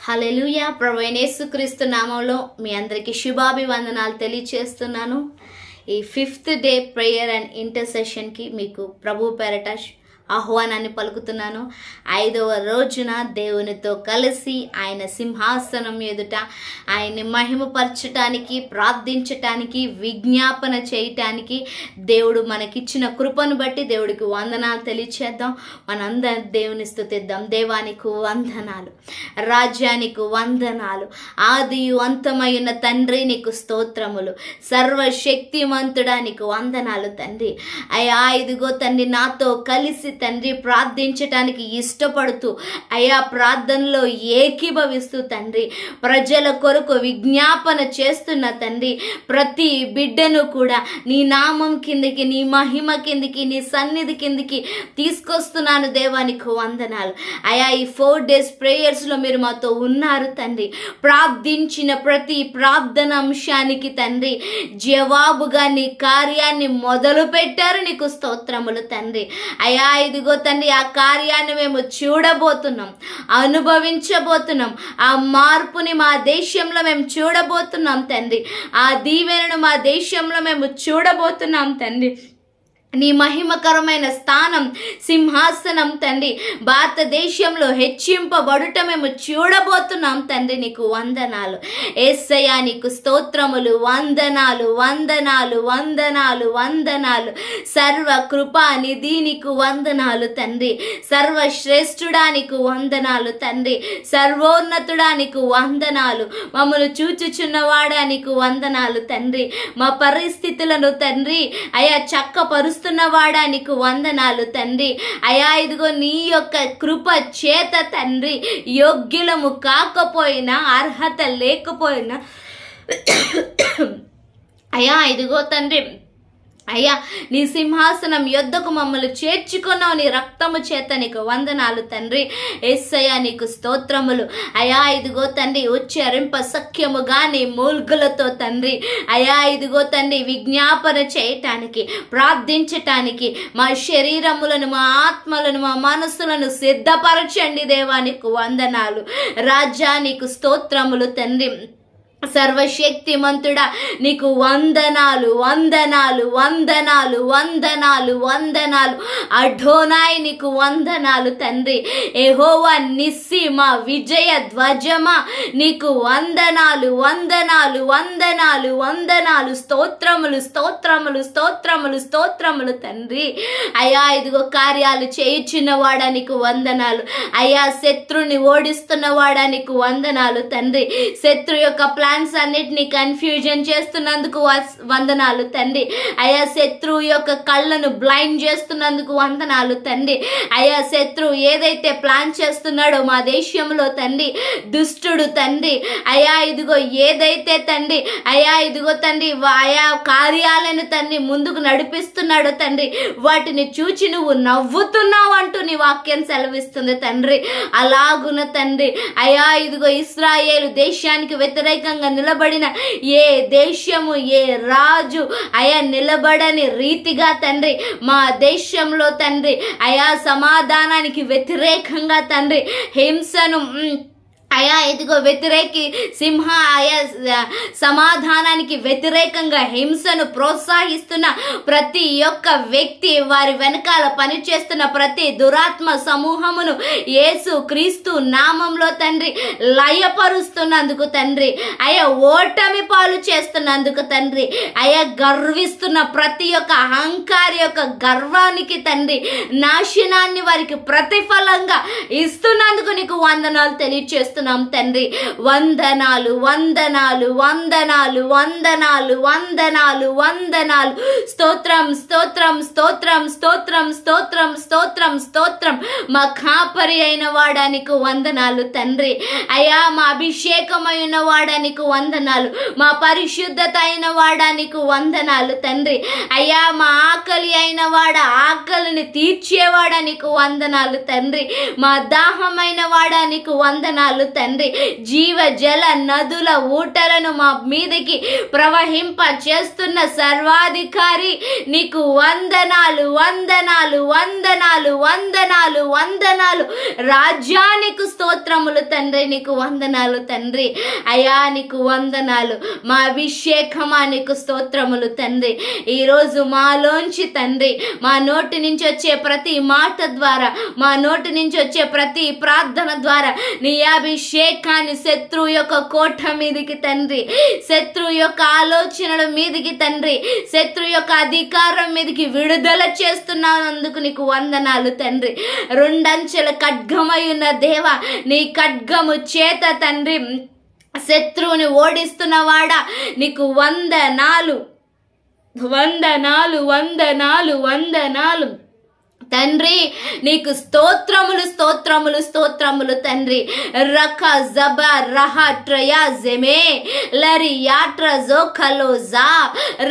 హల్లెలూయా. ప్రభువైన యేసుక్రీస్తు నామంలో మీ అందరికీ శుభాభివందనాలు తెలియజేస్తున్నాను. ఈ 5th డే ప్రేయర్ అండ్ ఇంటర్సెషన్కి మీకు ప్రభు పేరట ఆహ్వానాన్ని పలుకుతున్నాను. 5వ రోజున దేవునితో కలిసి ఆయన సింహాసనం ఎదుట ఆయన్ని మహిమపరచటానికి, ప్రార్థించటానికి, విజ్ఞాపన చేయటానికి దేవుడు మనకిచ్చిన కృపను బట్టి దేవుడికి వందనాలు తెలియచేద్దాం. మనందరం దేవుని స్తుతిద్దాం. దేవానికి వందనాలు, రాజ్యానికి వందనాలు, ఆదియు అంతమైన తండ్రి నీకు స్తోత్రములు, సర్వశక్తిమంతుడా నీకు వందనాలు తండ్రి. అయ్యా ఇదిగో తండ్రి నాతో కలిసి తండ్రి ప్రార్థించటానికి ఇష్టపడుతూ అయా ప్రార్థనలో ఏకీభవిస్తూ తండ్రి ప్రజల కొరకు విజ్ఞాపన చేస్తున్న తండ్రి ప్రతి బిడ్డను కూడా నీ నామం కిందకి, నీ మహిమ కిందకి, నీ సన్నిధి కిందకి తీసుకొస్తున్నాను. దేవానికి వందనాలు. అయా ఈ 4 days ప్రేయర్స్లో మీరు మాతో ఉన్నారు తండ్రి. ప్రార్థించిన ప్రతి ప్రార్థన అంశానికి తండ్రి జవాబుగా నీ కార్యాన్ని మొదలు పెట్టారు. నీకు స్తోత్రములు తండ్రి. అయా ఇదిగో తండ్రి ఆ కార్యాన్ని మేము చూడబోతున్నాం, అనుభవించబోతున్నాం. ఆ మార్పుని మా దేశంలో మేము చూడబోతున్నాం తండ్రి. ఆ దీవెనను మా దేశంలో మేము చూడబోతున్నాం తండ్రి. నీ మహిమకరమైన స్థానం, సింహాసనం తండ్రి భారతదేశంలో హెచ్చింపబడుట మేము చూడబోతున్నాం తండ్రి. నీకు వందనాలు యేసయ్యా, నీకు స్తోత్రములు, వందనాలు వందనాలు వందనాలు వందనాలు. సర్వ కృపానిధి నీకు వందనాలు తండ్రి. సర్వశ్రేష్ఠుడా నీకు వందనాలు తండ్రి. సర్వోన్నతుడా నీకు వందనాలు. మమ్మల్ని చూచుచున్నవాడా నీకు వందనాలు తండ్రి. మా పరిస్థితులను తండ్రి అయా చక్కపరుస్తున్నవాడా నీకు వందనాలు తండ్రి. అయా ఇదిగో నీ యొక్క కృప చేత తండ్రి యోగ్యులము కాకపోయినా, అర్హత లేకపోయినా అయా ఇదిగో తండ్రి అయ్యా నీ సింహాసనం యొద్దకు మమ్మల్ని చేర్చుకున్నావు. నీ రక్తము చేత నీకు వందనాలు తండ్రి. యేసయ్యా నీకు స్తోత్రములు. అయా ఇదిగో తండ్రి ఉచ్చరింప సఖ్యముగా నీ మూల్గులతో తండ్రి అయా ఇదిగో తండ్రి విజ్ఞాపన చేయటానికి, ప్రార్థించటానికి మా శరీరములను, మా ఆత్మలను, మా మనసులను సిద్ధపరచండి. దేవానికి వందనాలు. రాజా నీకు స్తోత్రములు తండ్రి. సర్వశక్తిమంతుడా నీకు వందనాలు వందనాలు వందనాలు వందనాలు వందనాలు. అఢోనాయ్ నీకు వందనాలు తండ్రి. యెహోవా నిస్సి మా విజయ ధ్వజమా నీకు వందనాలు వందనాలు వందనాలు వందనాలు. స్తోత్రములు స్తోత్రములు స్తోత్రములు స్తోత్రములు తండ్రి. అయా ఇదిగో కార్యాలు చేయుచున్న వాడా నీకు వందనాలు. అయా శత్రుని ఓడిస్తున్న వాడా నీకు వందనాలు తండ్రి. శత్రు యొక్క ప్లాన్స్ అన్నిటిని కన్ఫ్యూజన్ చేస్తున్నందుకు వందనాలు తండ్రి. అయా శత్రువు యొక్క కళ్ళను బ్లైండ్ చేస్తున్నందుకు వందనాలు తండ్రి. అయా శత్రువు ఏదైతే ప్లాన్ చేస్తున్నాడో మా దేశంలో తండ్రి దుష్టుడు తండ్రి అయా ఇదిగో ఏదైతే తండ్రి అయా ఇదిగో తండ్రి ఆయా కార్యాలను తండ్రి ముందుకు నడిపిస్తున్నాడో తండ్రి వాటిని చూచి నువ్వు నవ్వుతున్నావు అంటూ నీ వాక్యం సెలవిస్తుంది తండ్రి. అలాగున తండ్రి అయా ఇదిగో ఇశ్రాయేలు దేశానికి వ్యతిరేకంగా నిలబడిన ఏ దేశము, ఏ రాజు అయా నిలబడని రీతిగా తండ్రి మా దేశంలో తండ్రి అయా సమాధానానికి వ్యతిరేకంగా తండ్రి హింసను అయా ఇదిగో వ్యతిరేకి సింహ అయా సమాధానానికి వ్యతిరేకంగా హింసను ప్రోత్సహిస్తున్న ప్రతి ఒక్క వ్యక్తి, వారి వెనకాల పనిచేస్తున్న ప్రతి దురాత్మ సమూహమును యేసు క్రీస్తు నామంలో తండ్రి లయపరుస్తున్నందుకు తండ్రి అయా ఓటమి పాలు చేస్తున్నందుకు తండ్రి అయా గర్విస్తున్న ప్రతి ఒక్క అహంకారి యొక్క గర్వానికి తండ్రి నాశనాన్ని వారికి ప్రతిఫలంగా ఇస్తున్నందుకు నీకు వందనాలు తెలియచేస్తున్నాం తండ్రి. వందనాలు వందనాలు వందనాలు వందనాలు వందనాలు వందనాలు. స్తోత్రం స్తోత్రం స్తోత్రం స్తోత్రం స్తోత్రం స్తోత్రం స్తోత్రం. మా కాపరి అయిన వాడానికి వందనాలు తండ్రి. అయా మా అభిషేకమైన వాడానికి వందనాలు. మా పరిశుద్ధత అయిన వాడానికి వందనాలు తండ్రి. అయ్యా మా ఆకలి అయిన వాడ ఆకలిని తీర్చేవాడానికి వందనాలు తండ్రి. మా దాహమైన వాడానికి వందనాలు తండ్రి, జీవ జల నదుల ఊటలను మా మీదకి ప్రవహింప చేస్తున్న సర్వాధికారి నీకు వందనాలు, వందనాలు, వందనాలు, వందనాలు, వందనాలు. రాజ్యానికి స్తోత్రములు తండ్రి, నీకు వందనాలు తండ్రి. అయా నీకు వందనాలు. మా అభిషేకమా నీకు స్తోత్రములు తండ్రి. ఈరోజు మాలోంచి తండ్రి, మా నోటి నుంచి వచ్చే ప్రతి మాట ద్వారా, మా నోటి నుంచి వచ్చే ప్రతి ప్రార్థన ద్వారా నీ అభిషేకాన్ని శత్రువు యొక్క కోట మీదికి తండ్రి, శత్రువు యొక్క ఆలోచనల మీదికి తండ్రి, శత్రువు యొక్క అధికారం మీదికి విడుదల చేస్తున్నందుకు నీకు వందనాలు తండ్రి. రెండంచెల ఖడ్గమై ఉన్న దేవ, నీ ఖడ్గము చేత తండ్రి శత్రువుని ఓడిస్తున్నవాడా నీకు వందనాలు, వందనాలు, వందనాలు, వందనాలు తండ్రి. నీకు స్తోత్రములు, స్తోత్రములు, స్తోత్రములు తండ్రి. రక జబ రహ ట్రయా జెమే లరి యాట్ర జోఖలో జా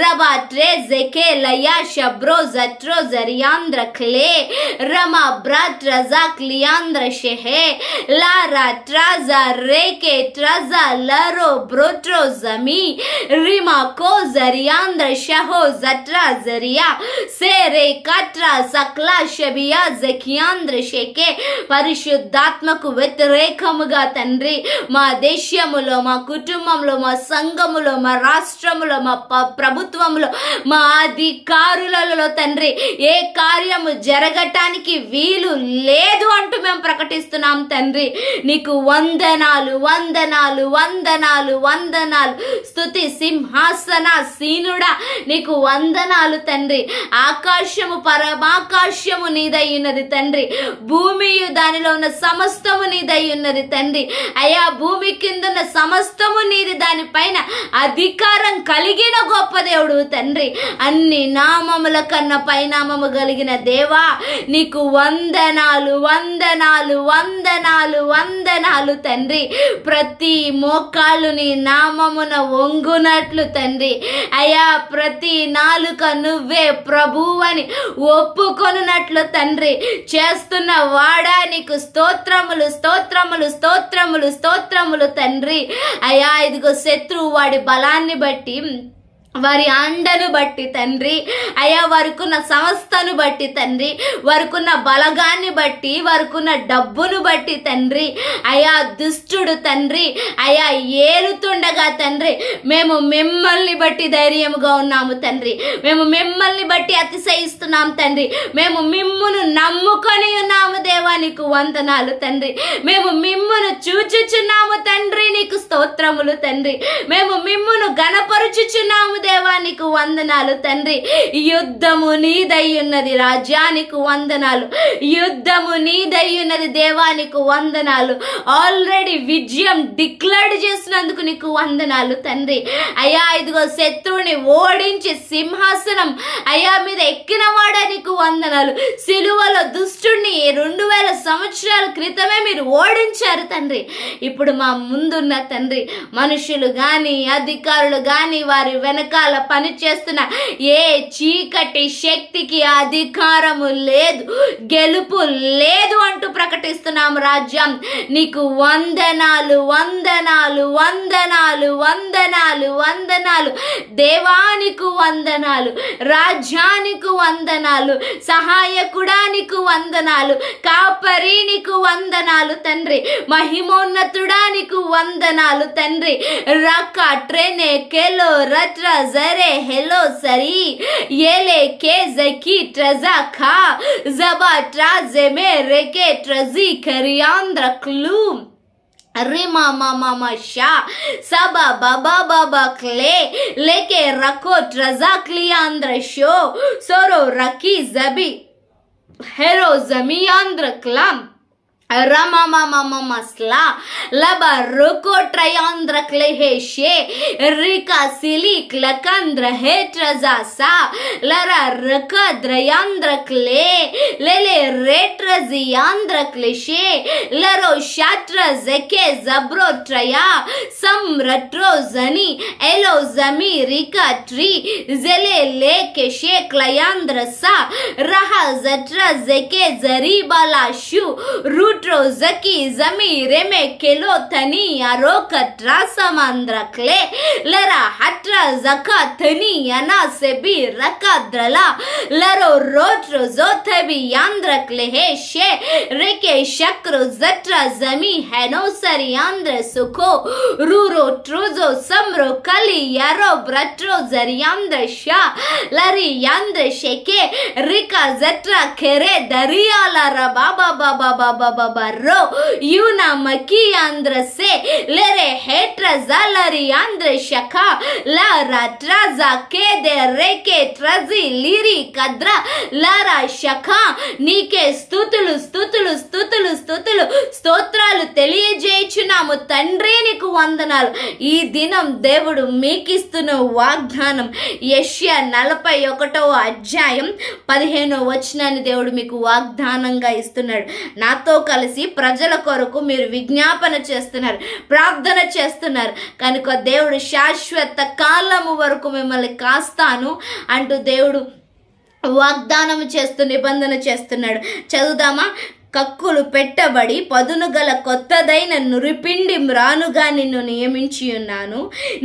రబా ట్రే జెకే లయా షబ్రో జట్రో జరియాంద్ర క్లే రమా బ్రాట్ రజా క్లియాంద్ర షెహే లారా ట్రాజా రేకే ట్రాజా లరో బ్రోట్రో జమీ రిమా కో జరియాంద్ర షహో జట్రా జరియా సేరే కట్రా సక్లా షబియా జకియాంద్ర షేకే. పరిశుద్ధాత్మకు వ్యతిరేకముగా తండ్రి మా దేశములో, మా కుటుంబంలో, మా సంఘములో, మా రాష్ట్రములో, మా ప్రభుత్వంలో, మా అధికారులలో తండ్రి ఏ కార్యము జరగటానికి వీలు లేదు అంటూ మేము ప్రకటిస్తున్నాం తండ్రి. నీకు వందనాలు, వందనాలు, వందనాలు, వందనాలు. స్తుతి సింహాసన సీనుడా నీకు వందనాలు తండ్రి. ఆకాశము పరమాకాశము నీదై ఉన్నది తండ్రి, భూమియు దానిలో ఉన్న సమస్తము నీదై ఉన్నది తండ్రి. అయా భూమి కింద ఉన్న సమస్తము నీది, దానిపైన అధికారం కలిగిన గొప్ప దేవుడు తండ్రి. అన్ని నామముల కన్నా పైనామము కలిగిన దేవా నీకు వందనాలు, వందనాలు, వందనాలు, వందనాలు తండ్రి. ప్రతి మోకాళ్ళు నీ నామమున వంగునట్లు తండ్రి. అయా ప్రతి నాలుక నువ్వే ప్రభువని ఒప్పుకొనున్నట్లు తండ్రి చేస్తున్న వాడా నీకు స్తోత్రములు, స్తోత్రములు, స్తోత్రములు, స్తోత్రములు తండ్రి. అయా ఇదిగో శత్రువు వాడి బలాన్ని బట్టి, వారి అండను బట్టి తండ్రి, అయా వారికున్న సంస్థను బట్టి తండ్రి, వారికున్న బలగాన్ని బట్టి, వారికున్న డబ్బును బట్టి తండ్రి, అయా దుష్టుడు తండ్రి అయా ఏలుతుండగా తండ్రి మేము మిమ్మల్ని బట్టి ధైర్యముగా ఉన్నాము తండ్రి, మేము మిమ్మల్ని బట్టి అతిశయిస్తున్నాం తండ్రి, మేము మిమ్మును నమ్ముకొని ఉన్నాము దేవా నీకు వందనాలు తండ్రి, మేము మిమ్మును చూచుచున్నాము తండ్రి నీకు స్తోత్రములు తండ్రి, మేము మిమ్మును గణపరుచుచున్నాము దేవా నీకు వందనాలు తండ్రి. యుద్ధము నీదై ఉన్నది రాజ్యానికి వందనాలు, యుద్ధము నీదై ఉన్నది దేవా నీకు వందనాలు. ఆల్రెడీ విజయం డిక్లేర్ చేసినందుకు నీకు వందనాలు తండ్రి. అయా ఇదిగో శత్రువుని ఓడించి సింహాసనం అయా మీద ఎక్కిన వాడా నీకు వందనాలు. సిలువలో దుష్టుడిని 2000 సంవత్సరాల క్రితమే మీరు ఓడించారు తండ్రి. ఇప్పుడు మా ముందున్న తండ్రి మనుషులు గాని, అధికారులు గాని, వారి వెనకాల పని చేస్తున్న ఏ చీకటి శక్తికి అధికారము లేదు, గెలుపు లేదు అంటూ ప్రకటిస్తున్నాము. రాజ్యం నీకు వందనాలు, వందనాలు, వందనాలు, వందనాలు, వందనాలు. దేవానికి వందనాలు, రాజ్యానికి వందనాలు, సహాయకుడానికి వందనాలు, కాపరీనికి వందనాలు తండ్రి, మహిమోన్నతుడానికి వందనాలు తండ్రి. రక ట్రెనే కెలో రట్రా జరే హెలో సరి ఏలే కే జకి ట్రజా ఖా జబా ట్రాజెమే రెకే ట్రజీ కరియాంద్ర క్లూ రిమా మామా షా सबा बाबा बाबा क्ले लेके रखो ट्रजा क्लियांद्र शो सोरो रकी जबी हेरो जमियांद्र क्लम Rama mama mama sla laba roko triandra kleheshe rika silik lakandra hetraza sa lara raka drayandra kle lele retraziandra kleshe laro shatra zeke zabro traya samratro zani elo zami rika tri zele leke she klayandra sa raha zatra zeke zaribala shu root रूट्रो जकी जमी रेमे केलो तनी अरोक ट्रासमांद्र clay लरा हट्रा जका तनी अना से भी रका द्रला लरो रोट्रो जोथबी यांद्र clay हे शे रेके शक्रो जट्रा जमी हैनो सरी यांद्र सुखो रूरो ट्रोजो समरो कली यारो ब्रट्रो जरियांद्र शा लरी यांद्र शेके रिका जट्रा खेरे दरिया लरा बाबा बाबा बाबा बाबा रो यूना मकी यांद्र से लेरे हेट्रा जालरी यांद्र शका लारा ट्राजा के दे रेके ट्रजी लीरी कद्रा लारा शका నీకే స్తుతులు స్తుతులు స్తుతులు స్తుతులు స్తోత్రాలు తెలియజేయుచున్నాము తండ్రి, నీకు వందనాలు. ఈ దినం దేవుడు మీకిస్తున్న వాగ్దానం యెషయా 41వ అధ్యాయం 15వ వచనాన్ని దేవుడు మీకు వాగ్దానంగా ఇస్తున్నాడు. నాతో కలిసి ప్రజల కొరకు మీరు విజ్ఞాపన చేస్తున్నారు, ప్రార్థన చేస్తున్నారు కనుక దేవుడు శాశ్వత కాలము వరకు మిమ్మల్ని కాస్తాను అంటూ దేవుడు వాగ్దానం చేస్తూ నిబంధన చేస్తున్నాడు. చదువుదామా? కక్కులు పెట్టబడి పదును గల కొత్తదైన నురిపిండి మ్రానుగా నిన్ను నియమించి ఉన్నాను.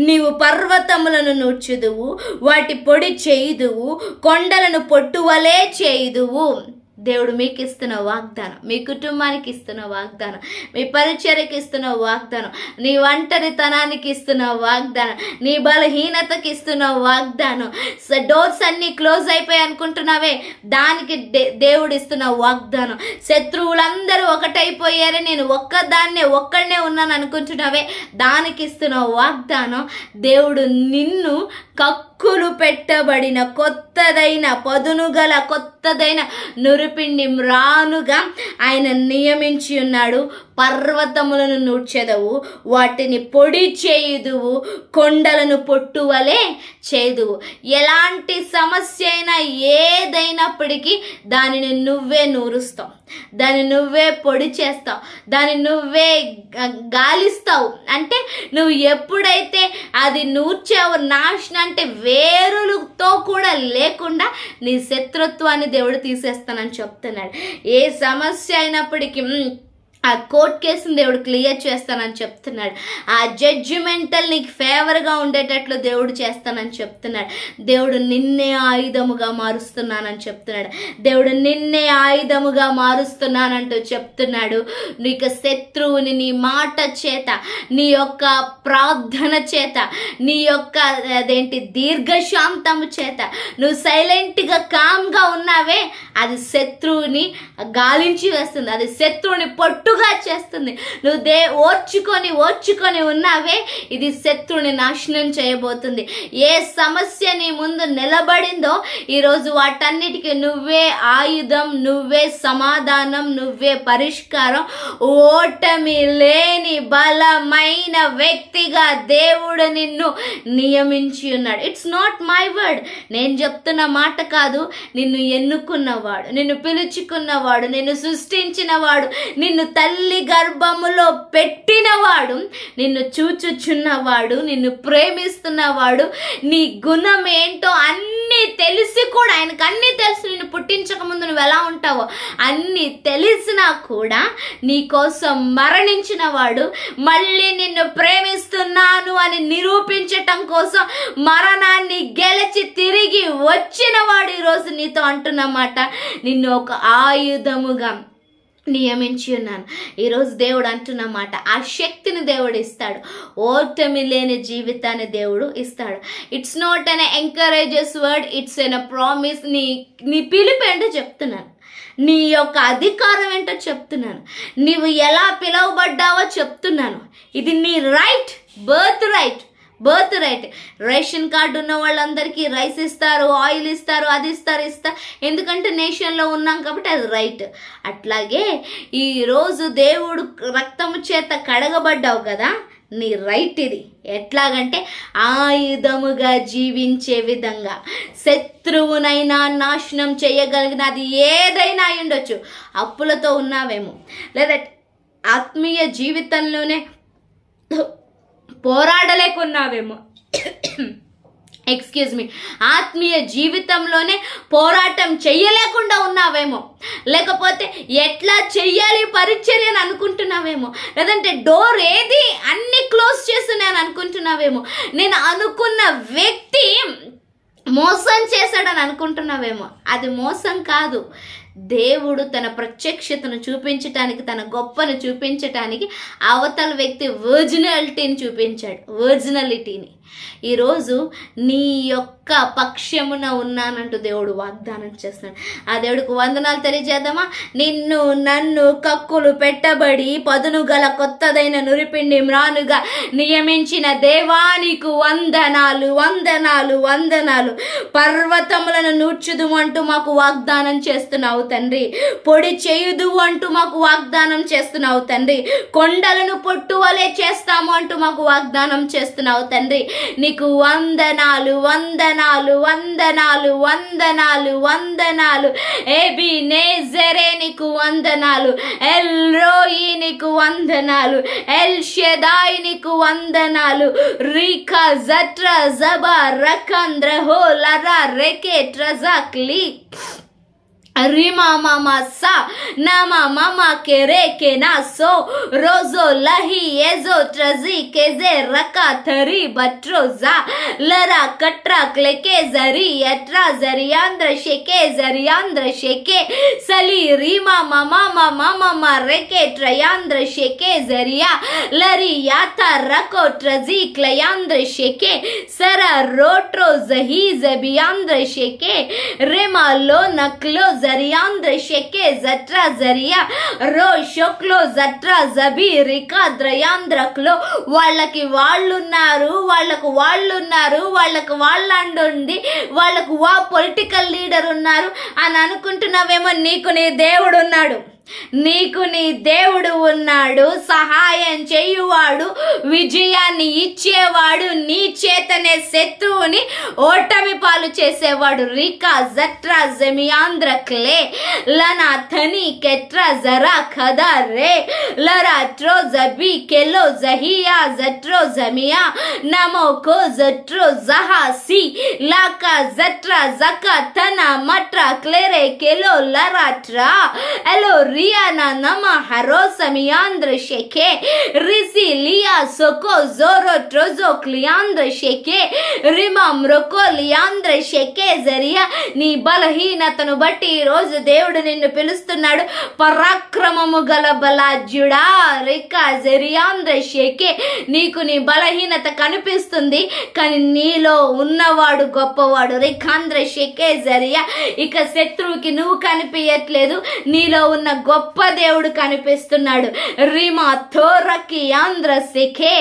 నీవు పర్వతములను నూర్చుదువు, వాటి పొడి చేయుదువు, కొండలను పొట్టువలే చేయుదువు. దేవుడు మీకు ఇస్తున్న వాగ్దానం, మీ కుటుంబానికి ఇస్తున్న వాగ్దానం, మీ పరిచర్యకి ఇస్తున్న వాగ్దానం, నీ ఒంటరితనానికి ఇస్తున్న వాగ్దానం, నీ బలహీనతకి ఇస్తున్న వాగ్దానం. డోర్స్ అన్ని క్లోజ్ అయిపోయి అనుకుంటున్నావే, దానికి దేవుడు ఇస్తున్న వాగ్దానం. శత్రువులందరూ ఒకటైపోయారే, నేను ఒక్కడనే ఉన్నాను అనుకుంటున్నావే, దానికి ఇస్తున్న వాగ్దానం. దేవుడు నిన్ను కక్కులు పెట్టబడిన కొత్తదైన పదును గల కొత్తదైన నురిపిండి మ్రానుగా ఆయన నియమించి ఉన్నాడు. పర్వతములను నూర్చెదవు, వాటిని పొడి చేయుదువు, కొండలను పొట్టువలే చేదువు. ఎలాంటి సమస్య అయినా ఏదైనప్పటికీ దానిని నువ్వే నూరుస్తావు, దాన్ని నువ్వే పొడి చేస్తావు, దాన్ని నువ్వే గాలిస్తావు. అంటే నువ్వు ఎప్పుడైతే అది నూర్చావు, నాశనం అంటే వేరులతో కూడా లేకుండా నీ శత్రుత్వాన్ని దేవుడు తీసేస్తానని చెప్తున్నాడు. ఏ సమస్య అయినప్పటికీ ఆ కోర్ట్ కేసుని దేవుడు క్లియర్ చేస్తానని చెప్తున్నాడు. ఆ జడ్జిమెంటల్ నీకు ఫేవర్గా ఉండేటట్లు దేవుడు చేస్తానని చెప్తున్నాడు. దేవుడు నిన్నే ఆయుధముగా మారుస్తున్నానని చెప్తున్నాడు. దేవుడు నిన్నే ఆయుధముగా మారుస్తున్నానంటూ చెప్తున్నాడు. నీకు శత్రువుని నీ మాట చేత, నీ యొక్క ప్రార్థన చేత, నీ యొక్క దీర్ఘశాంతము చేత నువ్వు సైలెంట్గా కామ్గా ఉన్నావే, అది శత్రువుని గాలించి వేస్తుంది, అది శత్రువుని పొట్టుగా చేస్తుంది. నువ్వు ఓర్చుకొని ఉన్నావే, ఇది శత్రువుని నాశనం చేయబోతుంది. ఏ సమస్య నీ ముందు నిలబడిందో ఈరోజు వాటన్నిటికీ నువ్వే ఆయుధం, నువ్వే సమాధానం, నువ్వే పరిష్కారం. ఓటమి లేని బలమైన వ్యక్తిగా దేవుడు నిన్ను నియమించి ఉన్నాడు. ఇట్స్ నాట్ మై వర్డ్, నేను చెప్తున్న మాట కాదు. నిన్ను ఎన్నుకున్నవాడు, నిన్ను పిలుచుకున్నవాడు, నిన్ను సృష్టించినవాడు, నిన్ను తల్లి గర్భములో పెట్టినవాడు, నిన్ను చూచుచున్నవాడు, నిన్ను ప్రేమిస్తున్నవాడు, నీ గుణం ఏంటో అన్నీ తెలిసి కూడా, ఆయనకు అన్నీ తెలుసు. నిన్ను పుట్టించక ముందు నువ్వు ఎలా ఉంటావో అన్నీ తెలిసినా కూడా నీ కోసం మరణించిన వాడు, మళ్ళీ నిన్ను ప్రేమిస్తున్నాను అని నిరూపించటం కోసం మరణాన్ని గెలిచి తిరిగి వచ్చిన వాడు ఈరోజు నీతో అంటున్నమాట, నిన్ను ఒక ఆయుధముగా నియమించి ఉన్నాను. ఈరోజు దేవుడు అంటున్నమాట, ఆ శక్తిని దేవుడు ఇస్తాడు. ఓటమి లేని జీవితాన్ని దేవుడు ఇస్తాడు. It's not an encourages word, it's an promise. నీ పిలుపు ఏంటో చెప్తున్నాను, నీ యొక్క అధికారం ఏంటో చెప్తున్నాను, నీవు ఎలా పిలువబడ్డావో చెప్తున్నాను. ఇది నీ right, birth right. Ration card ఉన్న వాళ్ళందరికీ రైస్ ఇస్తారు, ఆయిల్ ఇస్తారు, అది ఇస్తారు. ఎందుకంటే నేషన్లో ఉన్నాం కాబట్టి అది రైట్. అట్లాగే ఈరోజు దేవుడు రక్తము చేత కడగబడ్డావు కదా, నీ రైట్ ఇది. ఎట్లాగంటే ఆయుధముగా జీవించే విధంగా, శత్రువునైనా నాశనం చేయగలిగినది ఏదైనా అయి ఉండొచ్చు. అప్పులతో ఉన్నావేమో, లేదా ఆత్మీయ జీవితంలోనే పోరాడలేకున్నావేమో, ఆత్మీయ జీవితంలోనే పోరాటం చెయ్యలేకుండా ఉన్నావేమో, లేకపోతే ఎట్లా చెయ్యాలి పరిచర్యను అనుకుంటున్నావేమో, లేదంటే డోర్ ఏది అన్ని క్లోజ్ చేస్తున్నాను అనుకుంటున్నావేమో, నేను అనుకున్న వ్యక్తి మోసం చేశాడని అనుకుంటున్నావేమో. అది మోసం కాదు. దేవుడు తన ప్రత్యక్షతను చూపించటానికి, తన గొప్పను చూపించటానికి అవతల వ్యక్తి ఒరిజినాలిటీని చూపించాడు, ఒరిజినాలిటీని. ఈరోజు నీ యొక్క పక్షమున ఉన్నానంటూ దేవుడు వాగ్దానం చేస్తున్నాడు. ఆ దేవుడికి వందనాలు తెలియజేద్దామా? నిన్ను నన్ను కక్కులు పెట్టబడి పదును గల కొత్తదైన నురిపిండి మ్రానుగా నియమించిన దేవానికి వందనాలు, వందనాలు, వందనాలు. పర్వతములను నూర్చుదు అంటూ మాకు వాగ్దానం చేస్తున్నావు తండ్రి. పొడి చేయుదు అంటూ మాకు వాగ్దానం చేస్తున్నావు తండ్రి. కొండలను పొట్టువలే చేస్తాము అంటూ మాకు వాగ్దానం చేస్తున్నావు తండ్రి. నీకు వందనాలు, వందనాలు, వందనాలు, వందనాలు, వందనాలు. ఎబినేజరే నీకు వందనాలు. ఎల్ రోయి నీకు వందనాలు. ఎల్ షెదాయ్ నీకు వందనాలు. రీకా జట్రా జబా రకంద్ర హో లరా రెకే ట్రజాక్లి రిమా మామా సా నామా మామా కెరే కే నా సో రోజో లహి ఎజో ట్రజి కేజే రకా థరి బట్రోజా లరా కట్రా క్లెకే జరి ఎట్రా జరియాంద్ర షెకే జరియాంద్ర షెకే సలి రిమా మామా మామా మామా రెకే ట్రయాంద్ర షెకే జరియా లరి యాతా రకో ట్రజి క్లయాంద్ర షెకే సరా రోట్రో జహి జబియాంద్ర షెకే రేమా లో నక్లో జరియాంద్ర షెకే జట్రా జరియా రో షోక్లో జట్రా జబి రికా ద్రయాంద్రక్లో. వాళ్ళకి వాళ్ళున్నారు, వాళ్ళకు వాళ్ళున్నారు, వాళ్ళకు వాళ్ళండి, వాళ్ళకు పొలిటికల్ లీడర్ ఉన్నారు అని అనుకుంటున్నావేమో. నీకు నీ దేవుడు ఉన్నాడు, నీకు నీ దేవుడు ఉన్నాడు. సహాయం చేయువాడు, విజయాన్ని ఇచ్చేవాడు, నీ చేతనే శత్రువుని ఓటమి పాలు చేసేవాడు. రికా జట్రా జమియాంద్ర క్లే లనా థని కెట్రా జరా ఖదా రే లరా ట్రో జబి కెలో జహియా జట్రో జమియా నమో కో జట్రో జహా సి లాకా జట్రా జకా థనా మట్రా క్లేరే కెలో లరా ట్రా ఎలో రియానా నమ హరో సమియాంద్ర షెకే రిసి లియా సోకో జోరో ట్రోజో క్లియాంద్ర షెకే రిమాం రొకో లియాంద్ర షెకే జరియా. నీ బలహీనతను బట్టి ఈ రోజు దేవుడు నిన్ను పిలుస్తున్నాడు. పరాక్రమము గల బలాజ్యుడా రికా జరియాంద్ర షెకే. నీకు నీ బలహీనత కనిపిస్తుంది, కానీ నీలో ఉన్నవాడు గొప్పవాడు. రికాంద్ర షెకే జరియా. ఇక శత్రువుకి నువ్వు కనిపించట్లేదు, నీలో ఉన్న గొప్ప దేవుడు కనిపిస్తున్నాడు. రిమా థోరకి ఆంధ్ర శెకే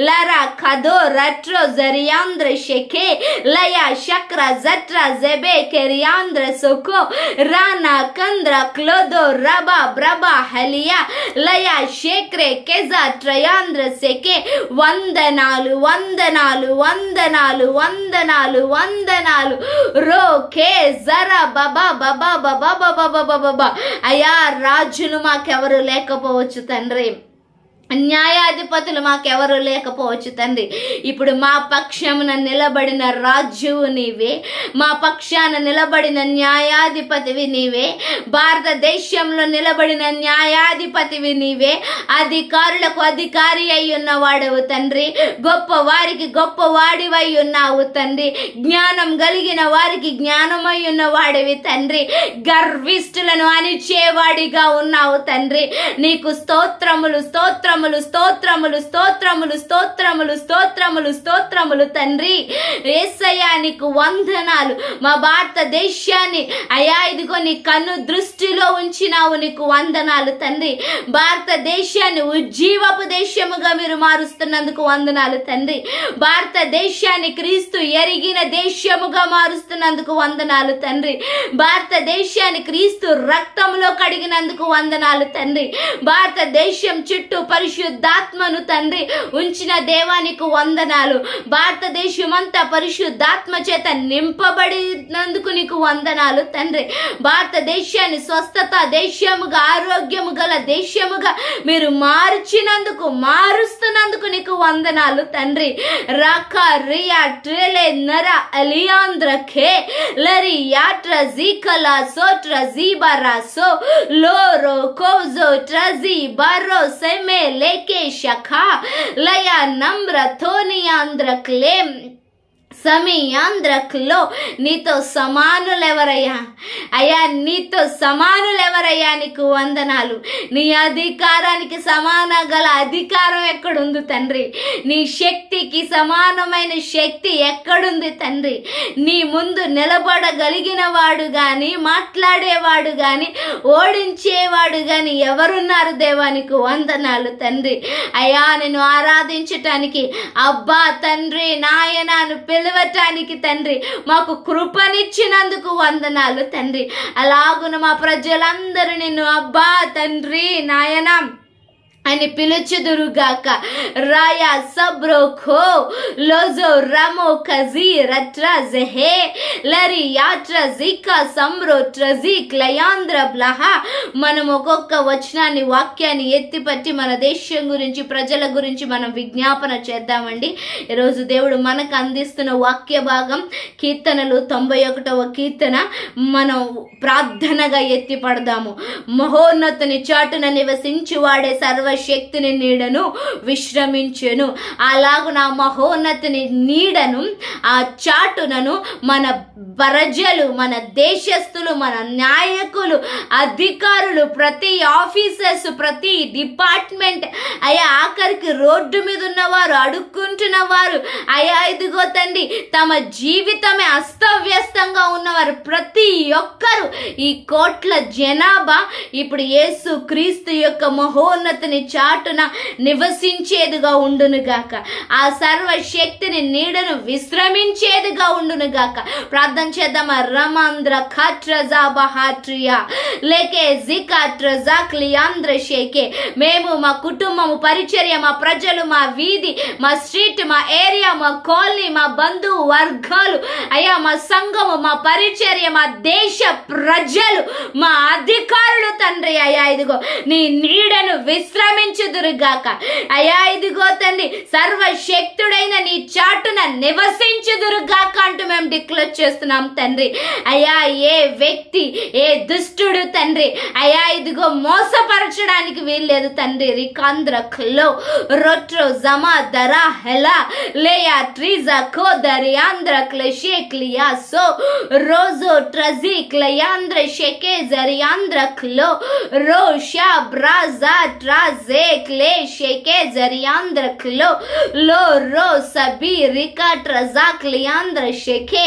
లరా ఖదో రట్రో జరియాంద్ర షెకే లయా శక్ర జట్రా జెబే కెరియాంద్ర సొకో రానా కంద్ర క్లోదో రబా బ్రబా హలియా లయా షేక్రే కెజా ట్రయాంద్ర శెకే. వందనాలు, వందనాలు, వందనాలు, వందనాలు, వందనాలు. రో కే జరా బబా బబా బబా బబా బబా బబా. అయా రాజులు మాకెవరు లేకపోవచ్చు తండ్రి, న్యాయాధిపతులు మాకెవరు లేకపోవచ్చు తండ్రి. ఇప్పుడు మా పక్షమున నిలబడిన రాజువు నీవే, మా పక్షాన నిలబడిన న్యాయాధిపతివి నీవే, భారతదేశంలో నిలబడిన న్యాయాధిపతివి నీవే, అధికారులకు అధికారి అయి ఉన్నవాడవు తండ్రి, గొప్ప వారికి గొప్పవాడివై ఉన్నావు తండ్రి, జ్ఞానం కలిగిన వారికి జ్ఞానమై ఉన్నవాడివి తండ్రి, గర్విష్ఠులను అణిచేవాడిగా ఉన్నావు తండ్రి. నీకు స్తోత్రములు, స్తోత్రములు, స్తోత్రములు, స్తోత్రములు, స్తోత్రములు, స్తోత్రములు, స్తోత్రములు తండ్రి. యేసయ్యా నీకు వందనాలు. మా భారతదేశాన్ని అయా ఇదిగో నీ కన్ను దృష్టిలో ఉంచినావు, నీకు వందనాలు తండ్రి. భారతదేశాన్ని ఉజ్జీవపు దేశముగా మీరు మారుస్తున్నందుకు వందనాలు తండ్రి. భారతదేశాన్ని క్రీస్తు ఎరిగిన దేశముగా మారుస్తున్నందుకు వందనాలు తండ్రి. భారతదేశాన్ని క్రీస్తు రక్తంలో కడిగినందుకు వందనాలు తండ్రి. భారతదేశం చుట్టూ పరిశుద్ధాత్మను తండ్రి ఉంచిన దేవానికి వందనాలు. భారతదేశం అంతా పరిశుద్ధాత్మ చేత నింపబడినందుకు నీకు వందనాలు తండ్రి. భారతదేశాన్ని స్వస్థత దేశముగా, ఆరోగ్యము గల దేశముగా మీరు మారుస్తున్నందుకు నీకు వందనాలు తండ్రి. రాకా రియా ట్రెలే నర అలియాంద్ర ఖే లరి యాట్ర జీకలా సో ట్రజీబరా సో లోరో కోజో ట్రజీ బరో సెమే లేకే షఖా లయా నమ్ర థోనియాంద్ర క్లేమ్ సమయాంధ్రకులో నీతో సమానులెవరయ్యా అయ్యా, నీతో సమానులెవరయ్యా? నీకు వందనాలు. నీ అధికారానికి సమాన గల అధికారం ఎక్కడుంది తండ్రి? నీ శక్తికి సమానమైన శక్తి ఎక్కడుంది తండ్రి? నీ ముందు నిలబడగలిగిన వాడు గాని, మాట్లాడేవాడు గాని, ఓడించేవాడు గాని ఎవరున్నారు దేవా? నీకు వందనాలు తండ్రి. అయ్యా, నేను ఆరాధించటానికి అబ్బా తండ్రి నాయనను పిలవటానికి తండ్రి మాకు కృపనిచ్చినందుకు వందనాలు తండ్రి. అలాగున మా ప్రజలందరూ నిన్ను అబ్బా తండ్రి నాయన అని పిలుచుదురుగాక. రాయా సబ్రో ఖో లోజో రమో కజీ రట్రా జెహే లరి యాట్ర జికా సంబ్రో ట్రజీ క్లయాంద్ర బ్లహ. మనం ఒక్కొక్క వచనాన్ని, వాక్యాన్ని ఎత్తిపట్టి మన దేశం గురించి, ప్రజల గురించి మనం విజ్ఞాపన చేద్దామండి. ఈరోజు దేవుడు మనకు అందిస్తున్న వాక్య భాగం కీర్తనలు 91వ కీర్తన మనం ప్రార్థనగా ఎత్తి పడదాము. మహోన్నతుని చాటున నివసించి వాడే శక్తిని నీడను విశ్రమించెను. అలాగు నా మహోన్నతిని నీడను, ఆ చాటునను మన ప్రజలు, మన దేశస్తులు, మన నాయకులు, అధికారులు, ప్రతి ఆఫీసర్స్, ప్రతి డిపార్ట్మెంట్ అయ్యా, ఆఖరికి రోడ్డు మీద ఉన్నవారు, అడుక్కుంటున్న వారు అయ్యా, ఇదిగో తండ్రి తమ జీవితమే అస్తవ్యస్తంగా ఉన్నవారు ప్రతి ఒక్కరు, ఈ కోట్ల జనాభా ఇప్పుడు యేసు క్రీస్తు యొక్క మహోన్నతిని చాటున నివసించేదిగా ఉండునుగాక. ఆ సర్వశక్తిని నీడను విశ్రమించేదిగా ఉండునుగాక. ప్రార్థన చేద్దామా? రమాంధ్ర ఖాట్రజాబహాట్రియా లేకే జికాట్రజాక్లియాంద్ర షేకే. మేము, మా కుటుంబము, పరిచర్య, మా ప్రజలు, మా వీధి, మా స్ట్రీట్, మా ఏరియా, మా కాలనీ, మా బంధువు వర్గాలు అయ్యా, మా సంఘము, మా పరిచర్య, మా దేశ ప్రజలు, మా అధికారులు తండ్రి అయ్యా, ఇదిగో నీ నీడను విశ్రమించుదురుగాక. అయ్యా, ఇదిగో తండ్రి సర్వశక్తుడైన నీ చాటున నివసించుదురుగాక అంటూ మేము డిక్లేర్ చేస్తున్నాం తండ్రి. అయ్యా, ఏ వ్యక్తి, ఏ దుష్టుడు తండ్రి అయ్యా, ఇదిగో మోసపరచడానికి వీల్లేదు తండ్రి. రికాంద్రలో రొట్రో జమా దరా హెలా లేయా ట్రీజా కో దరియాంద్ర క్లషే క్లియా సో రోజో ట్రజీ క్లయాంద్ర షెకే జరియాంద్ర క్లో రోషా బ్రాజా ట్రాజే క్లే షెకే జరియాంద్ర క్లో లో రో సబీ రికా ట్రజా క్లియాంద్ర షెకే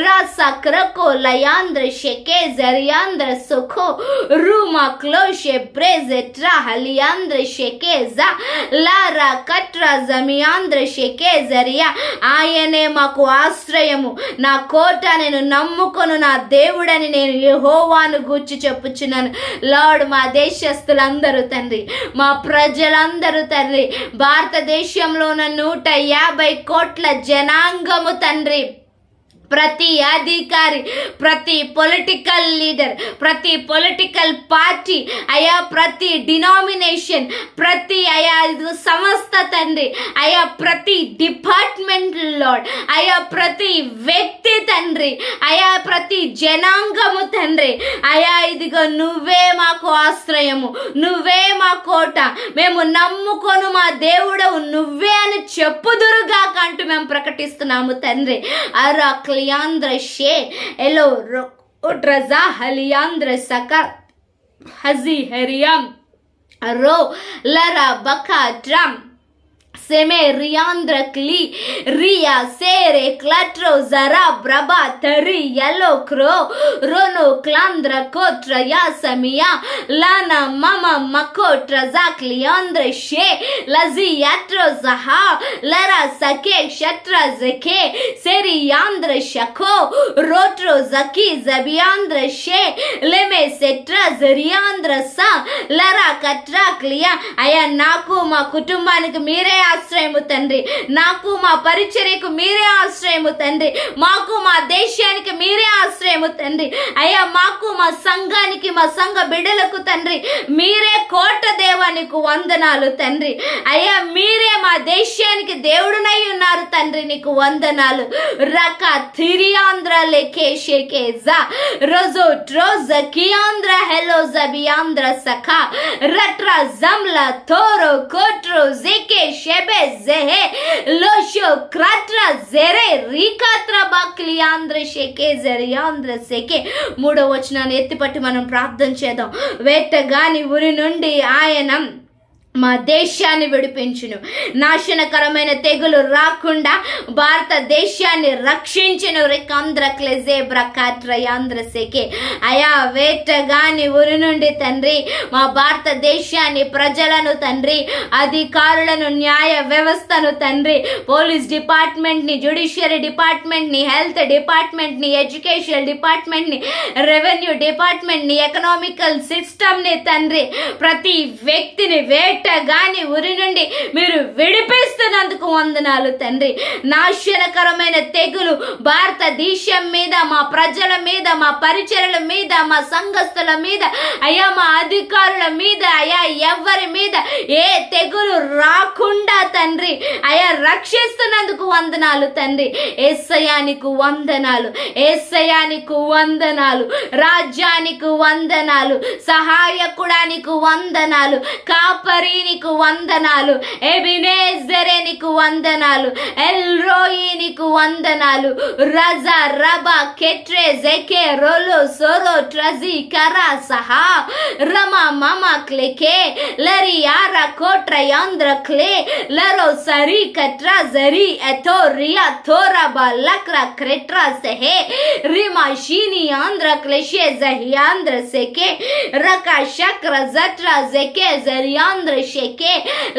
రాసా క్రకో లయాంద్ర షెకే జరియాంద్ర సుఖో రూమా క్లోషే బ్రేజే ట్రా హలియాంద్ర షెకే జా లారా కట్రా జమియాంద్ర షెకే జరియా. ఆయనే మాకు ఆశ్రయము, నా కోట, నేను నమ్ముకొను నా దేవుడని నేను యెహోవాను గూర్చి చెప్పుచున్నాను. లార్డ్, మా దేశస్తులందరూ తండ్రి, మా ప్రజలందరూ తండ్రి, భారతదేశంలో ఉన్న 150 కోట్ల జనాంగము తండ్రి, ప్రతి అధికారి, ప్రతి పొలిటికల్ లీడర్, ప్రతి పొలిటికల్ పార్టీ అయా, ప్రతి డినామినేషన్, ప్రతి అయా సంస్థ తండ్రి అయా, ప్రతి డిపార్ట్మెంట్ లార్డ్ అయా, ప్రతి వ్యక్తి తండ్రి అయా, ప్రతి జనాంగము తండ్రి అయా, ఇదిగో నువ్వే మాకు ఆశ్రయము, నువ్వే మా కోట, మేము నమ్ముకొను మా దేవుడవు నువ్వే అని చెప్పుదురుగాక అంటూ మేము ప్రకటిస్తున్నాము తండ్రి. అరా క్లియాంద్ర షే ఎలో రొట్రజా హలియాంద్ర సకా హజీ హెరియాం రో లరా బకా tram Seme riandra kli ria sere clatro zara braba tari yellow crow rono clandra kotra yasamia lana mama makotra zakli andre she lazi yatro zaha lara sake shatra zeke seri yandra shako rotro zaki zabiandra she leme setra zariandra sa lara katra kliya aya naku ma kutumbaniki మీరే ఆశ్రయము తండ్రి, నాకు మా పరిచర్యకు మీరే ఆశ్రయము తండ్రి, మాకు మా దేశానికి మీరే ఆశ్రయము తండ్రి. అయ్యా మాకు మా సంఘానికి మా సంఘ బిడ్డలకు తండ్రి మీరే కోట దేవా, నీకు వందనాలు తండ్రి. అయ్యా మీరే మా దేశానికి దేవుడునై ఉన్నారు తండ్రి, నీకు వందనాలు. రక థిరియాంధ్ర లేకే షేకే జా రోజో ట్రోజ కియాంధ్ర హెలో జబియాంధ్ర సఖా రట్రా జమ్లా తోరో కోట్రో జేకే షెబె జెహే లోషో క్రాట్రా జెరే రీకాత్ర బాక్లియాంధ్ర షేకే జరియాంధ్ర సెకే. 3వ వచనాన్ని ఎత్తిపట్టి మనం ప్రార్థన చేద్దాం. వేటగాని ఉరి నుండి ఆయన మా దేశాన్ని విడిపించును, నాశనకరమైన తెగులు రాకుండా భారతదేశాన్ని రక్షించును. రికాంధ్ర క్లెజే బ్రకాట్రయాంధ్ర సెకే. అయా వేటగాని ఉరి నుండి తండ్రి మా భారతదేశాన్ని, ప్రజలను తండ్రి, అధికారులను, న్యాయ వ్యవస్థను తండ్రి, పోలీస్ డిపార్ట్మెంట్ ని, జ్యుడిషియరీ డిపార్ట్మెంట్ ని, హెల్త్ డిపార్ట్మెంట్ ని, ఎడ్యుకేషన్ డిపార్ట్మెంట్ ని, రెవెన్యూ డిపార్ట్మెంట్ ని, ఎకనామికల్ సిస్టమ్ ని తండ్రి ప్రతి వ్యక్తిని గాని ఉరి నుండి మీరు విడిపిస్తున్నందుకు వందనాలు తండ్రి. నాశనకరమైన తెగులు భారతదేశం మీద, మా ప్రజల మీద, మా పరిచర్యల మీద, మా సంఘస్థుల మీద, అయ్యా మా అధికారుల మీద, అయ్యా ఎవరి మీద ఏ తెగులు రాకుండా తండ్రి అయ్యా రక్షిస్తున్నందుకు వందనాలు తండ్రి. యేసయ్యానికి వందనాలు, యేసయ్యానికి వందనాలు, రాజ్యానికి వందనాలు, సహాయకుడానికి వందనాలు, కాపరి నీకు వందనాలు, ఎబినేజరే నీకు వందనాలు, ఎల్రోయి నీకు వందనాలు, రజా రబా కెట్రే జెకే రోలో సోరో ట్రజి కరా సహా రమా మమా క్లేకే లరి యారా కోట్ర యాంద్ర క్లే లరో సరి కట్రా జరి ఎతో రియా థోరా బా లక్రా క్రెట్రా సెహే రిమా షీని ఆంధ్ర క్లేషే జహియాంద్ర సెకే రకా శక్ర జట్రా జెకే జరియాంద్ర షేకే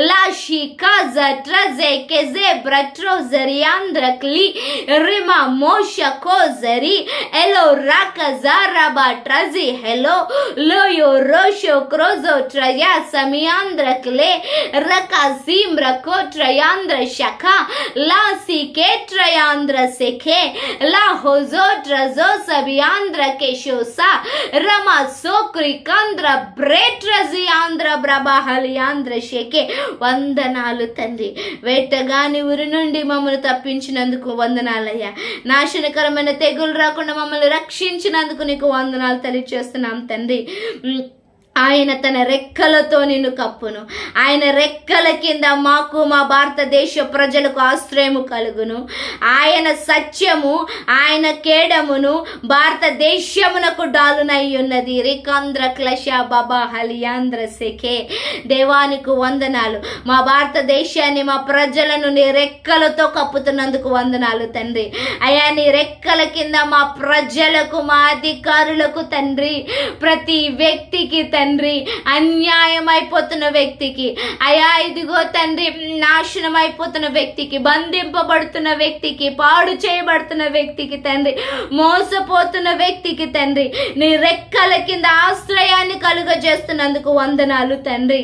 లాషికా జట్రజే కెజే బ్రట్రో జరియాంద్ర క్లి రిమా మోషా కో జరి ఎలో రాక జారాబా ట్రజి హెలో లోయో రోషో క్రోజో ట్రయా సమియాంద్ర క్లే రకా సిమ్ర కో ట్రయాంద్ర షకా లాసి కే ట్రయాంద్ర సెకే లా హోజో ట్రజో సబియాంద్ర కేషోసా రమా సోక్రి కంద్ర బ్రేట్రజి ఆంధ్ర బ్రబాహలి ఆంధ్ర షేకే. వందనాలు తండ్రి. వేటగాని ఉరి నుండి మమ్మల్ని తప్పించినందుకు వందనాలయ్యా. నాశనకరమైన తెగులు రాకుండా మమ్మల్ని రక్షించినందుకు నీకు వందనాలు తెలియజేస్తున్నాం తండ్రి. ఆయన తన రెక్కలతో నిన్ను కప్పును, ఆయన రెక్కల కింద మాకు, మా భారతదేశ ప్రజలకు ఆశ్రయము కలుగును. ఆయన సత్యము, ఆయన కేడమును భారతదేశమునకు డాలునై ఉన్నది. రికాంధ్ర క్లష బాబా హలియాంధ్ర సెకే. దేవానికి వందనాలు. మా భారతదేశాన్ని, మా ప్రజలను నీ రెక్కలతో కప్పుతున్నందుకు వందనాలు తండ్రి. అయా నీ రెక్కల కింద మా ప్రజలకు, మా అధికారులకు తండ్రి, ప్రతి వ్యక్తికి తండ్రి, అన్యాయం అయిపోతున్న వ్యక్తికి, అయా ఇదిగో తండ్రి నాశనం అయిపోతున్న వ్యక్తికి, బంధింపబడుతున్న వ్యక్తికి, పాడు చేయబడుతున్న వ్యక్తికి తండ్రి, మోసపోతున్న వ్యక్తికి తండ్రి నీ రెక్కల కింద ఆశ్రయాన్ని కలుగజేస్తున్నందుకు వందనాలు తండ్రి.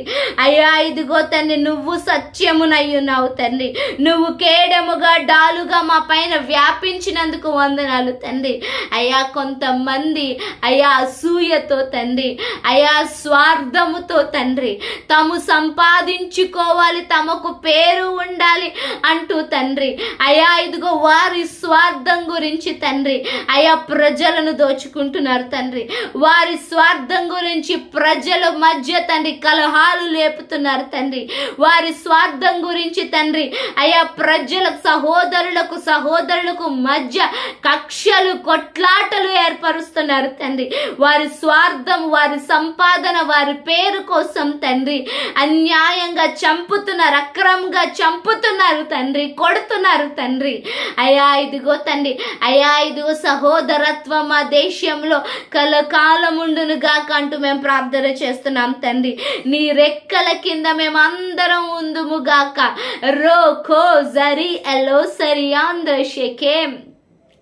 అయ్యా ఇదిగో తండ్రి నువ్వు సత్యమునై ఉన్నావు తండ్రి, నువ్వు కేడముగా డాలుగా మా పైన వ్యాపించినందుకు వందనాలు తండ్రి. అయ్యా కొంతమంది అయ్యా అసూయతో తండ్రి, అయా స్వార్థముతో తండ్రి, తాము సంపాదించుకోవాలి, తమకు పేరు ఉండాలి అంటూ తండ్రి అయా ఇదిగో వారి స్వార్థం గురించి తండ్రి అయా ప్రజలను దోచుకుంటున్నారు తండ్రి. వారి స్వార్థం గురించి ప్రజల మధ్య తండ్రి కలహాలు లేపుతున్నారు తండ్రి. వారి స్వార్థం గురించి తండ్రి అయా ప్రజల సహోదరులకు మధ్య కక్షలు, కొట్లాటలు ఏర్పరుస్తున్నారు తండ్రి. వారి స్వార్థం, వారి సంపాదన సంపాదన, వారి పేరు కోసం తండ్రి అన్యాయంగా చంపుతున్నారు, అక్రమంగా చంపుతున్నారు తండ్రి, కొడుతున్నారు తండ్రి. అయా ఇదిగో తండ్రి, అయా ఇదిగో సహోదరత్వం మా దేశంలో కలకాలముండును గాక అంటూ మేము ప్రార్థన చేస్తున్నాం తండ్రి. నీ రెక్కల కింద మేము అందరం ఉందుము గాక. రోకో జరి ఎలో సరియాంద్ర షెకేం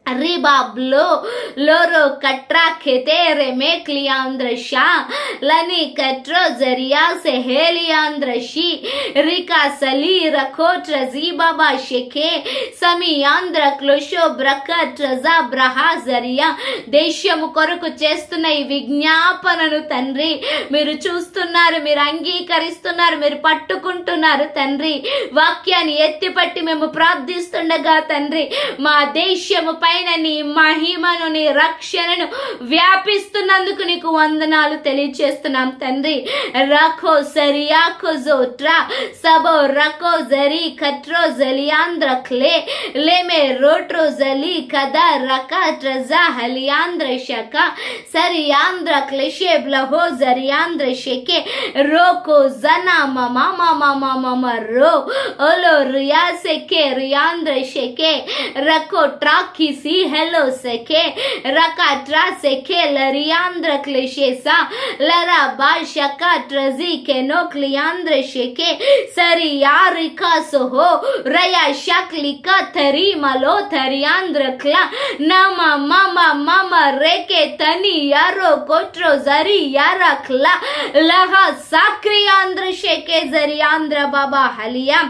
రిబాబ్లో లోరో కట్రా ఖెతేరే మేక్లియాంద్రషా లనీ కట్రో జరియా సెహేలియాంద్రషి రికా సలి రఖో ట్రజీబాబా షెకే సమియాంద్ర క్లోషో బ్రక ట్రజా బ్రహా జరియా. దేశము కొరకు చేస్తున్న ఈ విజ్ఞాపనను తండ్రి మీరు చూస్తున్నారు, మీరు అంగీకరిస్తున్నారు, మీరు పట్టుకుంటున్నారు తండ్రి. వాక్యాన్ని ఎత్తిపట్టి మేము ప్రార్థిస్తుండగా తండ్రి మా దేశము పైన నీ మహిమను, నీ రక్షణను వ్యాపిస్తున్నందుకు నీకు వందనాలు తెలియజేస్తున్నాం తండ్రి. రఖో సరియాఖో జోట్రా సబో రఖో జరి కట్రో జలియాంద్ర క్లే లేమే రోట్రో జలి కదా రకా ట్రజా హలియాంద్ర షక సరియాంద్ర క్లెషే బ్లహో జరియాంద్ర షెకే రోకో జనా మమా మమా మమా రో ఓలో రియా సెకే రియాంద్ర షెకే రఖో ట్రాకి సి హెలో సెకే రకా ట్రా సెకే లరియాంద్ర క్లెషేసా లరా బా షకా ట్రజీ కెనో క్లియాంద్ర షెకే సరియారికా సోహో రయా షక్లికా థరి మలో థరియాంద్ర క్లా నమ మమ మమ రేకే తని యారో కోట్రో జరి యారా క్లా లహా సాక్రియాంద్ర షెకే జరియాంద్ర బాబా హలియా.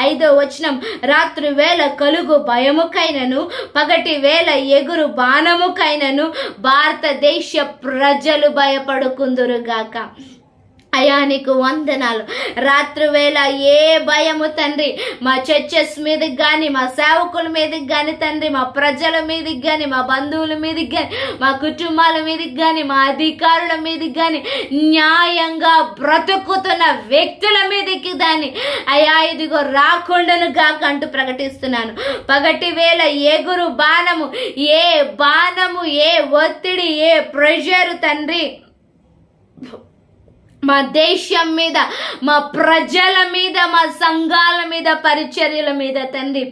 5వ వచనం, రాత్రి వేళ కలుగు భయముకైనను పగటి వేళ ఎగురు బాణముకైనను భారతదేశ ప్రజలు భయపడుకుందురుగాక. అయా నీకు వందనాలు. రాత్రి వేళ ఏ భయము తండ్రి మా చర్చెస్ మీదకి కానీ, మా సేవకుల మీదకి కానీ తండ్రి, మా ప్రజల మీదకి కానీ, మా బంధువుల మీదకి కానీ, మా కుటుంబాల మీదకి కానీ, మా అధికారుల మీదకి కానీ, న్యాయంగా బ్రతుకుతున్న వ్యక్తుల మీదకి దాన్ని అయా ఇదిగో రాకుండాను గాక అంటూ ప్రకటిస్తున్నాను. పగటి వేళ ఎగురు బాణము, ఏ బాణము, ఏ ఒత్తిడి, ఏ ప్రెషర్ తండ్రి మా దేశం మీద, మా ప్రజల మీద, మా సంఘాల మీద, పరిచర్యల మీద తండ్రి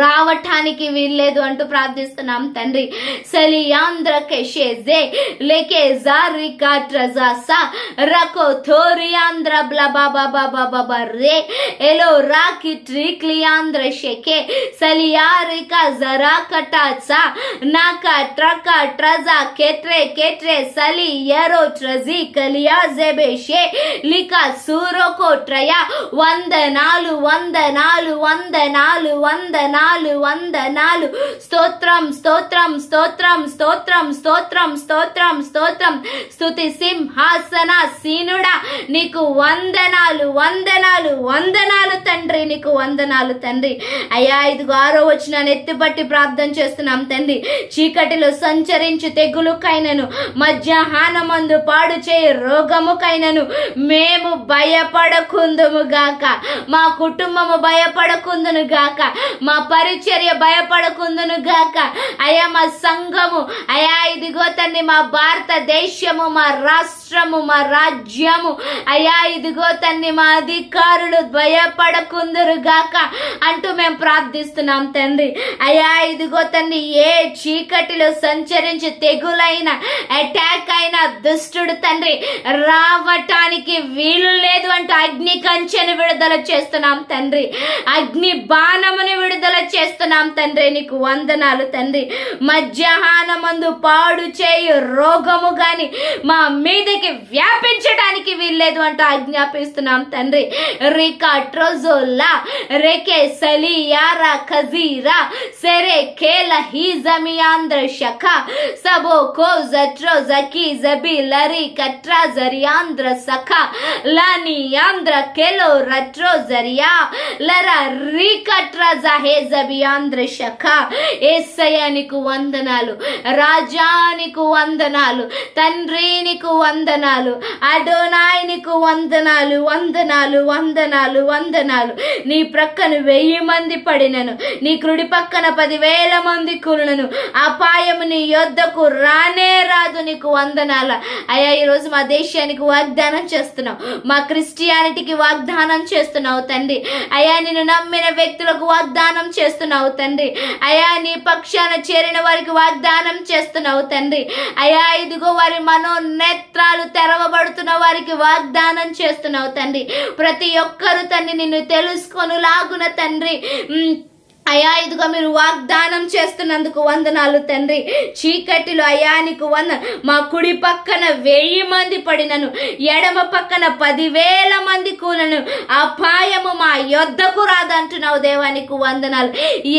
రావటానికి వీల్లేదు అంటూ ప్రార్థిస్తున్నాం తండ్రి. సలియాంద్ర కెషేజే లేకే జారికా ట్రజాసా రకో థోరియాంద్ర బ్లబా బాబా బాబా రే ఎలో రాకి ట్రిక్లియాంద్ర షెకే సలియారికా జరా కటాసా నాకా ట్రకా ట్రజా కెట్రే కెట్రే సలి యరో ట్రజీ కలియా జెబేషే లికా సూరోకో ట్రయా. వందనాలు వందనాలు వందనాలు వందనాలు వందనాలు. స్తోత్రం స్తోత్రం స్తోత్రం స్తోత్రం స్తోత్రం స్తోత్రం స్తోత్రం. స్తుతి సింహాసన సీనుడా నీకు వందనాలు వందనాలు వందనాలు తండ్రి, నీకు వందనాలు తండ్రి. అయ్యా ఇదిగో 6వ వచనాన్ని ఎత్తిపట్టి ప్రార్థన చేస్తున్నాం తండ్రి. చీకటిలో సంచరించి తెగులుకైనను మధ్యాహ్నమందు పాడు చేయి రోగముకైనను మేము భయపడకుందుము గాక. మా కుటుంబము భయపడకుందును గాక. మా పరిచర్య భయపడకుందును గాక. అయా మా సంఘము, అయా ఇదిగో తండ్రి మా భారతదేశము, మా రాష్ట్రము, మా రాజ్యము, అయా ఇదిగో తండ్రి మా అధికారులు భయపడకుందురు గాక అంటూ మేము ప్రార్థిస్తున్నాం తండ్రి. అయా ఇదిగో తండ్రి ఏ చీకటిలో సంచరించి తెగులైన అటాక్ అయిన దుష్టుడు తండ్రి రావటానికి వీలు లేదు అంటూ అగ్ని కంచెను విడుదల చేస్తున్నాం తండ్రి. అగ్ని బాణముని విడుదల చేస్తున్నాం తండ్రి. నీకు వందనాలు తండ్రి. మధ్యాహ్నమందు పాడు చేయు రోగము గాని మా మీదకి వ్యాపించడానికి వీల్లేదు అంటూ ఆజ్ఞాపిస్తున్నాం తండ్రి. రికా ట్రోజోలా రేకే సలియారా ఖజీరా సెరే కేల హీ జమియాంద్ర షకా సబో కో జట్రో జకి జబి లరి కట్రా జరియాంద్ర సఖా లాని యాంద్ర కెలో రట్రో జరియా లరా రికట్రా జహే జబియాంద్ర శఖ. యేసయ్య నీకు వందనాలు, రాజా నీకు వందనాలు, తండ్రి నీకు వందనాలు, అదోనాయ్ నీకు వందనాలు, వందనాలు, వందనాలు, వందనాలు. నీ ప్రక్కన 1000 మంది పడినను, నీ కుడి పక్కన 10,000 మంది కూలినను, అపాయము నీ యొద్దకు రానే రాదు. నీకు వందనాల అయ్యా. ఈరోజు మా దేశానికి వాగ్దానం చేస్తున్నావు, మా క్రిస్టియానిటీకి వాగ్దానం చేస్తున్నావు తండ్రి. అయ్యా నిన్ను నమ్మిన వ్యక్తులకు వాగ్దానం చేస్తున్నావు తండ్రి. అయ్యా నీ పక్షాన చేరిన వారికి వాగ్దానం చేస్తున్నావు తండ్రి. అయ్యా ఇదిగో వారి మనోనేత్రాలు తెరవబడుతున్న వారికి వాగ్దానం చేస్తున్నావు తండ్రి. ప్రతి ఒక్కరు తండ్రి నిన్ను తెలుసుకొనులాగున తండ్రి అయ్యా ఇదిగో మీరు వాగ్దానం చేస్తున్నందుకు వందనాలు తండ్రి. చీకటిలో అయ్యా నీకు మా కుడి పక్కన 1000 మంది పడినను, ఎడమ పక్కన 10,000 మంది కూలను, అపాయము మా యొద్దకు రాదంటున్నావు దేవా. నీకు వందనాలు.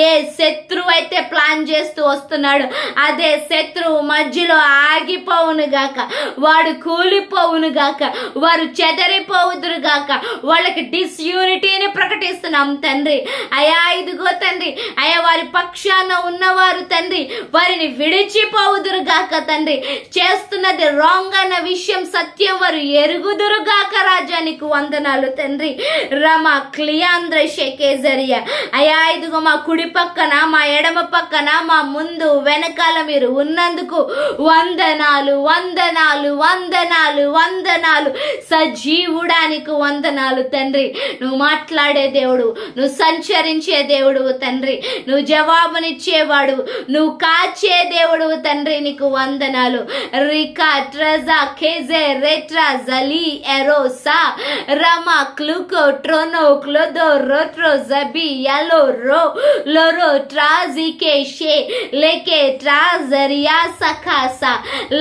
ఏ శత్రువు అయితే ప్లాన్ చేస్తూ వస్తున్నాడు అదే శత్రువు మధ్యలో ఆగిపోవును గాక, వాడు కూలిపోవును గాక, వారు చెదరిపోవుదురు గాక. వాళ్ళకి డిస్యూనిటీని ప్రకటిస్తున్నాం తండ్రి. అయ్యా ఇదిగో తండ్రి అయ్యా వారి పక్షాన ఉన్నవారు తండ్రి వారిని విడిచిపోవుదురు గాక తండ్రి. చేస్తున్నది రాంగ్ అన్న విషయం సత్యం వారు ఎరుగుదురు గాక రాజా. నీకు వందనాలు తండ్రి. రమ క్లియాంద్ర షెకేజరియా. అయ్యా ఇదిగో మా కుడి పక్కన, మా ఎడమ పక్కన, మా ముందు వెనకాల మీరు ఉన్నందుకు వందనాలు, వందనాలు, వందనాలు, వందనాలు. సజీవుడానికి వందనాలు తండ్రి. నువ్వు మాట్లాడే దేవుడు, నువ్వు సంచరించే దేవుడు తండ్రి, నువ్వు జవాబునిచ్చేవాడు, నువ్వు కాచే దేవుడు తండ్రి. నీకు వందనాలు. రికా ట్రజా కేజే రెట్రా జలి ఎరోసా రమా క్లుకో ట్రోనో క్లోదో రోట్రో జబి యలో రో లోరో ట్రాజికే షే లేకే ట్రాజరియా సఖాసా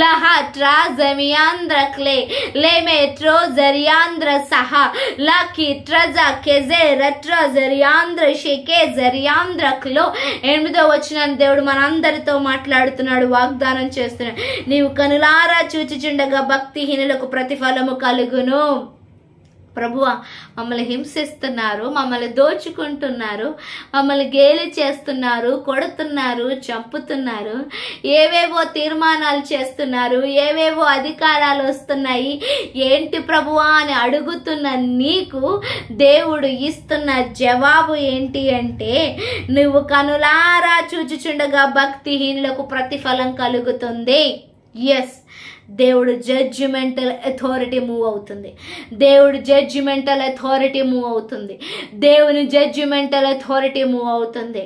లహా ట్రాజమియాంద్ర క్లే లేమే ట్రో జరియాంద్ర సహా లాకి ట్రజా కేజే రెట్రా జరియాంద్ర షేకే జరియా ఆంధ్రకులో 8వ వచనం దేవుడు మనందరితో మాట్లాడుతున్నాడు, వాగ్దానం చేస్తున్నాడు. నీవు కనులారా చూచుచుండగా భక్తిహీనులకు ప్రతిఫలము కలుగును. ప్రభువా మమ్మల్ని హింసిస్తున్నారు, మమ్మల్ని దోచుకుంటున్నారు, మమ్మల్ని గేలి చేస్తున్నారు, కొడుతున్నారు, చంపుతున్నారు, ఏవేవో తీర్మానాలు చేస్తున్నారు, ఏవేవో అధికారాలు వస్తున్నాయి, ఏంటి ప్రభువా అని అడుగుతున్న నీకు దేవుడు ఇస్తున్న జవాబు ఏంటి అంటే, నువ్వు కనులారా చూచుచుండగా భక్తిహీనులకు ప్రతిఫలం కలుగుతుంది. ఎస్, దేవుడు జడ్జిమెంటల్ అథారిటీ మూవ్ అవుతుంది. దేవుడు జడ్జిమెంటల్ అథారిటీ మూవ్ అవుతుంది. దేవుని జడ్జిమెంటల్ అథారిటీ మూవ్ అవుతుంది.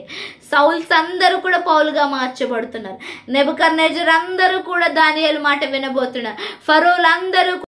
సౌల్స్ అందరూ కూడా పౌలుగా మార్చబడుతున్నారు. నెబుకద్నెజర్ అందరూ కూడా దానియేలు మాట వినబోతున్నారు. ఫరోలు అందరూ